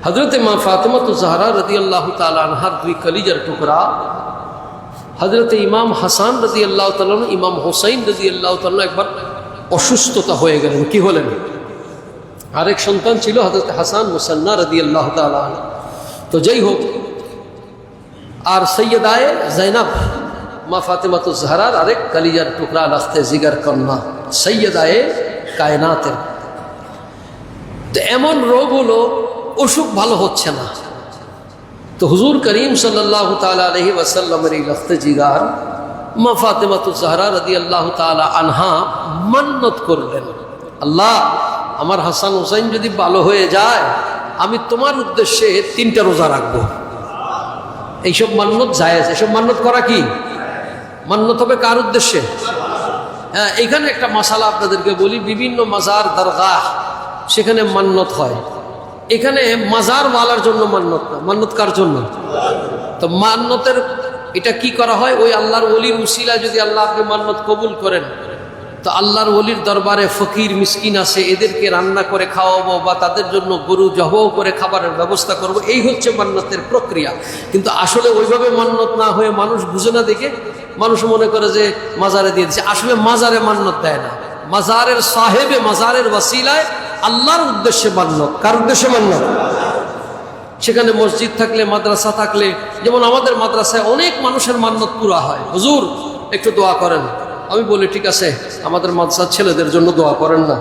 হযরত মা ফাতেমা জাহরা রাদিয়াল্লাহু তাআলা আনহার দুই কলিজার টুকরা হযরত ইমাম হাসান রাদিয়াল্লাহু তাআলা, ইমাম হুসাইন রাদিয়াল্লাহু তাআলা একবার অসুস্থতা হয়ে গেলেন। কি হলেন? আরেক সন্তান ছিল হযরত হাসান মুসান্না রাদিয়াল্লাহু তাআলা। তো যাই হোক, আর সৈয়দায়ে জাইনাব মা ফাতেমা জাহরার আরেক কলিজার টুকরা রাস্তে জিগার কন্যা সৈয়দায়ে কায়নাতের। তো এমন রোগ হলো, অসুখ ভালো হচ্ছে না। তো হুজুর করিম সাল্লাল্লাহু তাআলা আলাইহি ওয়াসাল্লামের এই রাস্তে জিগার মা ফাতেমা জাহরা রাদিয়াল্লাহু তাআলা আনহা মান্নত করলেন, আল্লাহ আমার হাসান হুসাইন যদি ভালো হয়ে যায়, আমি তোমার উদ্দেশ্যে 3টা রোজা রাখবো। এইসব মান্নত জায়েজ। এসব মান্নত করা কি মান্নত হবে কার উদ্দেশ্যে? হ্যাঁ, এইখানে একটা মাসালা আপনাদেরকে বলি। বিভিন্ন মাজার দরগাহ সেখানে মান্নত হয়, এখানে মাজার ওয়ালার জন্য মান্নত না। মান্নত কার জন্য? তো মান্নতের এটা কি করা হয়? ওই আল্লাহর ওলির উসিলা যদি আল্লাহ আপনি মান্নত কবুল করেন, তো আল্লাহর ওলির দরবারে ফকির মিসকিন আছে, এদেরকে রান্না করে খাওয়াবো বা তাদের জন্য গরু জবাহ করে খাবারের ব্যবস্থা করব। এই হচ্ছে মান্নতের প্রক্রিয়া। কিন্তু আসলে ওইভাবে মান্নত না হয়ে মানুষ বুঝে না দেখে মানুষ মনে করে যে মাজারে দিয়ে দিচ্ছে। আসলে মাজারে মান্নত দেয় না, মাজারের সাহেবে মাজারের ওয়াসিলায় আল্লাহর উদ্দেশ্যে মান্নত। কার উদ্দেশ্যে মান্নত? সেখানে মসজিদ থাকলে, মাদ্রাসা থাকলে, যেমন আমাদের মাদ্রাসায় অনেক মানুষের মান্নত পুরা হয়, হুজুর একটু দোয়া করেন। আমি বলি ঠিক আছে, আমাদের মাদ্রাসার ছেলেদের জন্য দোয়া করেন না,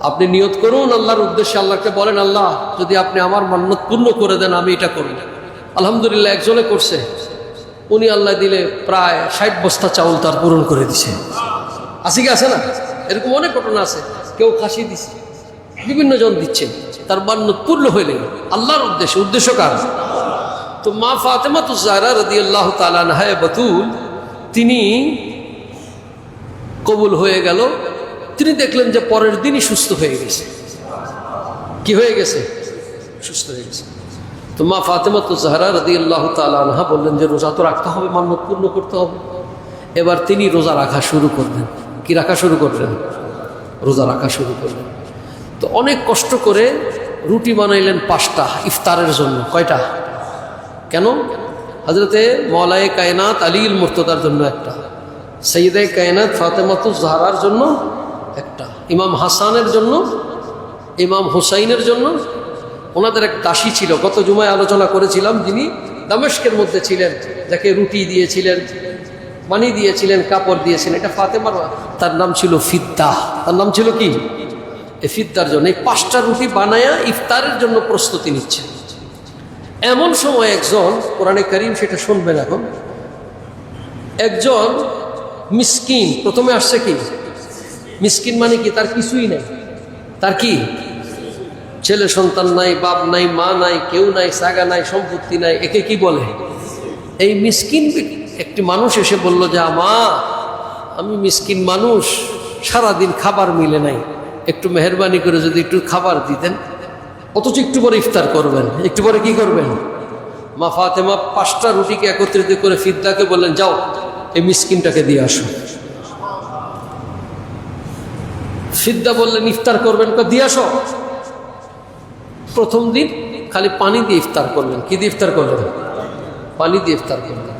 আপনি নিয়ত করুন আল্লাহর উদ্দেশ্যে, আল্লাহকে বলেন আল্লাহ যদি আপনি আমার মান্নত পূর্ণ করে দেন আমি এটা করব। আলহামদুলিল্লাহ একজনে করছে, উনি আল্লাহ দিলে প্রায় 60 বস্তা চাউল তার পূরণ করে দিছে। আছে কি আছে না? এরকম অনেক ঘটনা আছে। কেউ খাসি দিছে, বিভিন্ন জন দিচ্ছেন, তার মান্নত পূর্ণ হইলে আল্লাহর উদ্দেশ্যে। উদ্দেশ্য কার? তো মা ফাতেমা জাহরা রাদিয়াল্লাহু তাআলা আনহা বাতুল, তিনি কবুল হয়ে গেল। তিনি দেখলেন যে পরের দিনই সুস্থ হয়ে গেছে। কি হয়ে গেছে? সুস্থ হয়ে গেছে। তো মা ফাতেমা জাহরা রাদিয়াল্লাহু তাআলা আনহা বললেন যে রোজা তো রাখতে হবে, মান্নত পূর্ণ করতে হবে। এবার তিনি রোজা রাখা শুরু করলেন। কি রাখা শুরু করলেন? রোজা রাখা শুরু করলেন। তো অনেক কষ্ট করে রুটি বানাইলেন 5টা ইফতারের জন্য। কয়টা? কেন? হযরতে মওলায়ে কায়নাত আলীল মুর্তদার জন্য একটা, সৈয়দে কায়নাত ফাতেমা জাহরার জন্য একটা, ইমাম হাসানের জন্য, ইমাম হুসাইনের জন্য। ওনাদের এক দাসী ছিল, গত জুমায় আলোচনা করেছিলাম, যিনি দামেস্কের মধ্যে ছিলেন, যাকে রুটি দিয়েছিলেন, পানি দিয়েছিলেন, কাপড় দিয়েছিলেন। এটা ফাতেমার, তার নাম ছিল ফিদ্দা। তার নাম ছিল কি? এই ফিদ্দার জন্য এই 5টা রুটি বানায়া ইফতারের জন্য প্রস্তুতি নিচ্ছেন। এমন সময় একজন, কোরআনে কারীম সেটা শুনবেন এখন, একজন মিসকিন প্রথমে আসছে। কি মিসকিন মানে কি? তার কিছুই নাই। তার কি? ছেলে সন্তান নাই, বাপ নাই, মা নাই, কেউ নাই, সাগা নাই, সম্পত্তি নাই। একে কি বলে? এই মিসকিন একটি মানুষ এসে বলল যে আমা, আমি মিসকিন মানুষ, সারাদিন খাবার মিলে নাই, একটু মেহরবানি করে যদি একটু খাবার দিতেন। অথচ একটু পরে ইফতার করবেন। একটু পরে কি করবেন? মা ফাতেমা 5টা রুটিকে একত্রিত করে ফিদ্দাকে বললেন, যাও এই মিসকিনটাকে দিয়ে আসো। ফিদ্দা বললেন, ইফতার করবেন? দিয়ে আসো। প্রথম দিন খালি পানি দিয়ে ইফতার করলেন। কি দিয়ে ইফতার করলেন? পানি দিয়ে ইফতার করলেন।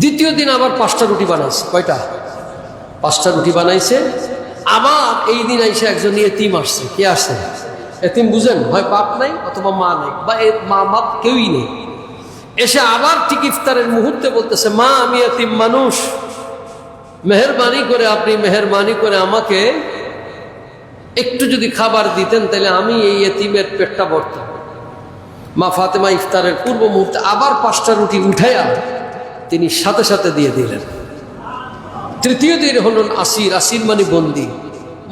দ্বিতীয় দিন আবার 5টা রুটি বানাইছে। কয়টা? 5টা রুটি বানাইছে। আবার এই দিন আইসে একজন এতিম আসছে। কে আসছে? এতিম বুঝেন, হয় বাপ নাই অথবা মা নাই, বা মা বাপ কেউই নেই। এসে আবার ঠিক ইফতারের মুহূর্তে বলতেছে, মা আমি এতিম মানুষ, মেহরবানি করে আপনি মেহরবানি করে আমাকে একটু যদি খাবার দিতেন তাহলে আমি এই এতিমের পেটটা ভরতাম। মা ফাতেমা ইফতারের পূর্ব মুহূর্তে আবার 5টা রুটি উঠাইয়া তিনি সাথে সাথে দিয়ে দিলেন। তৃতীয় দিন হলেন আসির। আসির মানে বন্দি।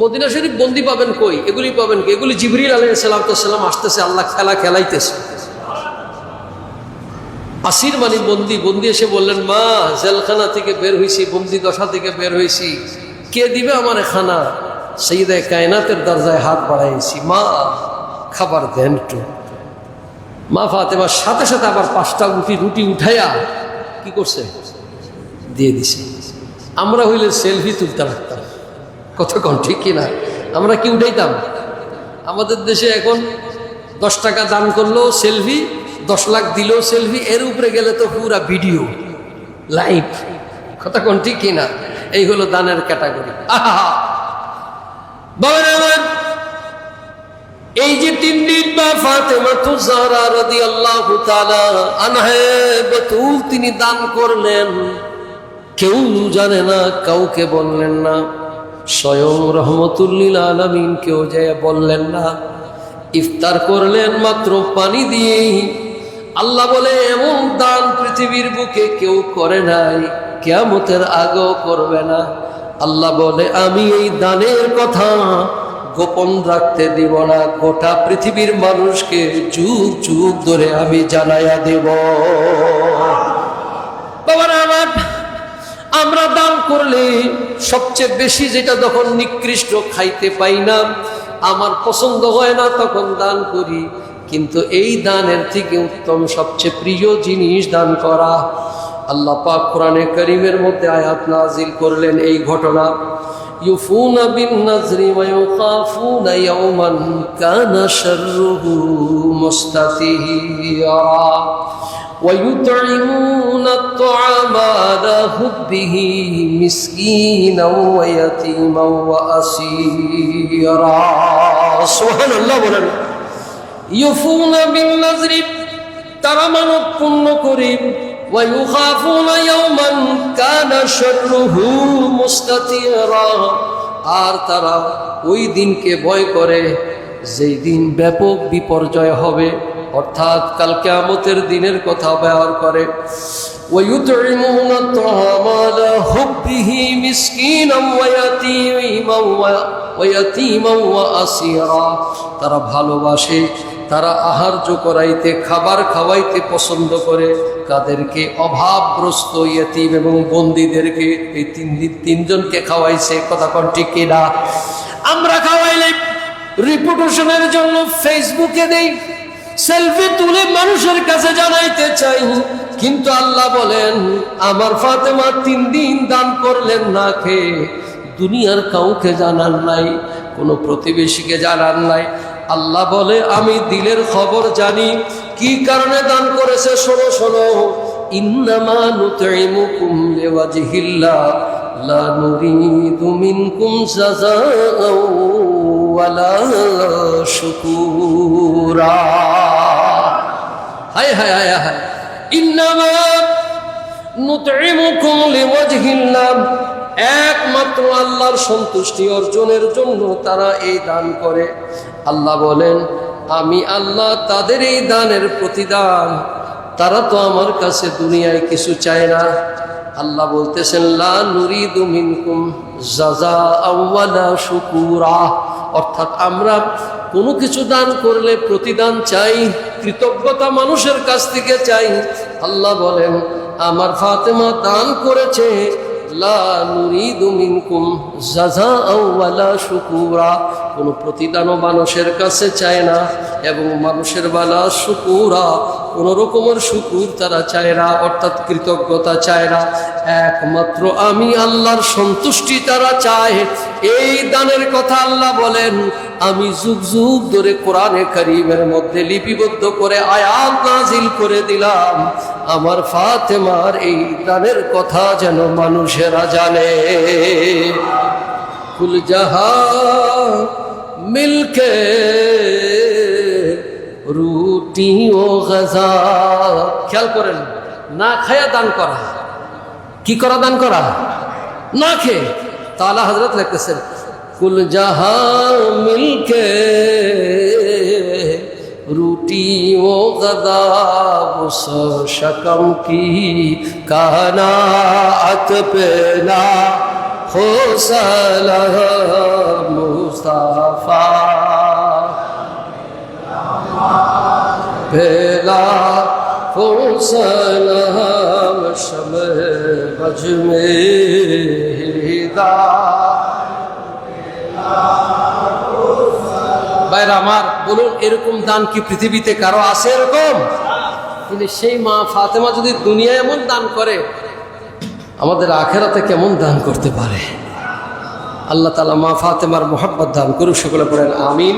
মদিনা শরীফ বন্দি পাবেন কই? এগুলি পাবেন কি? এগুলি জিবরিল আলাইহিস সালাম আসতেছে, আল্লাহ খেলা খেলাইতেছে। আসির মানে বন্দি। বন্দি এসে বললেন, মা জেলখানা থেকে বের হয়েছি, বন্দি দশা থেকে বের হয়েছি, কে দিবে আমার খানা? সৈয়দে কায়নাতের দরজায় হাত বাড়াইছি, মা খাবার দেন একটু। মা ফাতেমার সাথে সাথে আবার 5টা রুটি উঠাইয়া কি করছে? দিয়ে দিছে। আমরা হইলে সেলফি তুলতে রাখতাম। কতক্ষণ ঠিক কিনা? আমরা কি উঠাইতাম? আমাদের দেশে এখন 10 টাকা দান করলো সেলফি, 10 লাখ দিল সেলফি, এর উপরে গেলে তো পুরা ভিডিও লাইভ। কথা কোন ঠিক কিনা? এই হলো দানের ক্যাটাগরি। আহা বাবার আমার, এই যে 3 দিন মা ফাতেমা যাহরা রাদিয়াল্লাহু তাআলা আনহা বাতুল তিনি দান করলেন, কেউ জানে না, কাউকে বললেন না, স্বয়ং রহমতুল লিল আলামিন কেউ যায় বললেন না। ইফতার করলেন মাত্র পানি দিয়ে। আল্লাহ বলে এমন দান পৃথিবীর বুকে কেউ করে নাই, কিয়ামতের আগেও করবে না। আল্লাহ বলে আমি এই দানের কথা গোপন রাখতে দিব না, গোটা পৃথিবীর মানুষকে যুগ যুগ ধরে আমি জানাইয়া দেব। বাবারা আমার, আমরা দান করলে সবচেয়ে বেশি যেটা যখন নিকৃষ্ট খাইতে পাই না, আমার পছন্দ হয় না, তখন দান করি। কিন্তু এই দানের থেকে উত্তম সবচেয়ে প্রিয় জিনিস দান করা। আল্লাহ পাক কোরআনে কারীমের মধ্যে আয়াত নাজিল করলেন এই ঘটনা, ইউফুনা বিন নাজরি ওয়া ইউখাফুনা ইয়াওমান কানা শাররুহু মুস্তাতিরা ويطعمون الطعام على حبه مسكينا ويتيما وأسيرا سبحان الله বলেন। ইউফুনা বিন নাজরি, তারা মানত পূর্ণ করে, ওয়া ইউখাফুনা ইয়াওমান কানা শাররুহু মুস্তাতিরা, আর তারা ওই দিনকে ভয় করে যেই দিন ব্যাপক বিপর্যয় হবে, অর্থাৎ কাল কিয়ামতের দিনের কথা ব্যবহার করে। ওয়ায়ুতঈমুনা আত-তাআমা আলা হুব্বিহি মিসকিনান ওয়া ইয়াতীমান ওয়া আসীরা, তারা ভালোবাসে, তারা আহার্য করাইতে, খাবার খাওয়াইতে পছন্দ করে। কাদেরকে? অভাবগ্রস্ত ইয়তীম এবং বন্দীদেরকে। এই তিনজনকে খাওয়াইছে। কথা কোন ঠিক কিনা? আমরা খাওয়াইলে রিপুটেশনের জন্য ফেসবুকে দেই, সেলফি তুলে মানুষের কাছে জানাইতে চাই, কিন্তু আল্লাহ বলেন আমার ফাতেমা 3 দিন দান করলেন না খেয়ে, দুনিয়ার কাউকে জানার নাই, কোনো প্রতিবেশীকে জানার নাই। আল্লাহ বলে আমি দিলের খবর জানি, কি কারণে দান করেছে শোনো শোনো। ইন্নামা নুতঈমুকুম লিওয়াজহিল্লাহ লা নুরিদু মিনকুম জাযাআও ওয়ালা শুকুরা। হায় হায় হায় হায়, ইন্নামা নুতঈমুকুম লিওয়াজহিল্লাহ, একমাত্র আল্লাহর সন্তুষ্টি অর্জনের জন্য তারা এই দান করে। আল্লাহ বলেন আমি আল্লাহ তাদের এই দানের প্রতিদান, তারা তো আমার কাছে দুনিয়ায় কিছু চায় না। আল্লাহ বলতেছেন লা নুরিদু মিনকুম জাযাআও ওয়ালা শুকুরা, অর্থাৎ আমরা কোনো কিছু দান করলে প্রতিদান চাই, কৃতজ্ঞতা মানুষের কাছ থেকে চাই। আল্লাহ বলেন আমার ফাতেমা দান করেছে, লা নুরিদু মিনকুম জাযাআও ওয়ালা শুকুরা, কোনো প্রতিদানও মানুষের কাছে চায় না, এবং মানুষের ওয়ালা শুকুরা, কোনো রকমের শুকুর তারা চায় না, অর্থাৎ কৃতজ্ঞতা চায় না। একমাত্র আমি আল্লাহর সন্তুষ্টি তারা চায়। এই দানের কথা আল্লাহ বলেন আমি যুগ যুগ ধরে কোরআনে কারীমের মধ্যে লিপিবদ্ধ করে আয়াত নাজিল করে দিলাম, আমার ফাতেমার এই দানের কথা যেন মানুষেরা জানে। কুল জাহান মিলকে রুটি ও গাজা, খেয়াল করেন, না খায়া দান করা। কি করা? দান করা না খেয়ে। তাআলা হযরত লিখতেছেন কুল জাহান মিলকে রুটি ও গদা উস शकम की कानात पे ना हो सलाम मुस्तफा पेला हो सलाम शमे बज में हिदा। ভাইরা আমার, বলুন এরকম দান কি পৃথিবীতে কারো আছে এরকম? কিন্তু সেই মা ফাতেমা যদি দুনিয়ায় এমন দান করে, আমাদের আখেরাতে কেমন দান করতে পারে? আল্লাহ তাআলা মা ফাতেমার মোহাব্বত দান করুক, সকলে পড়েন আমিন।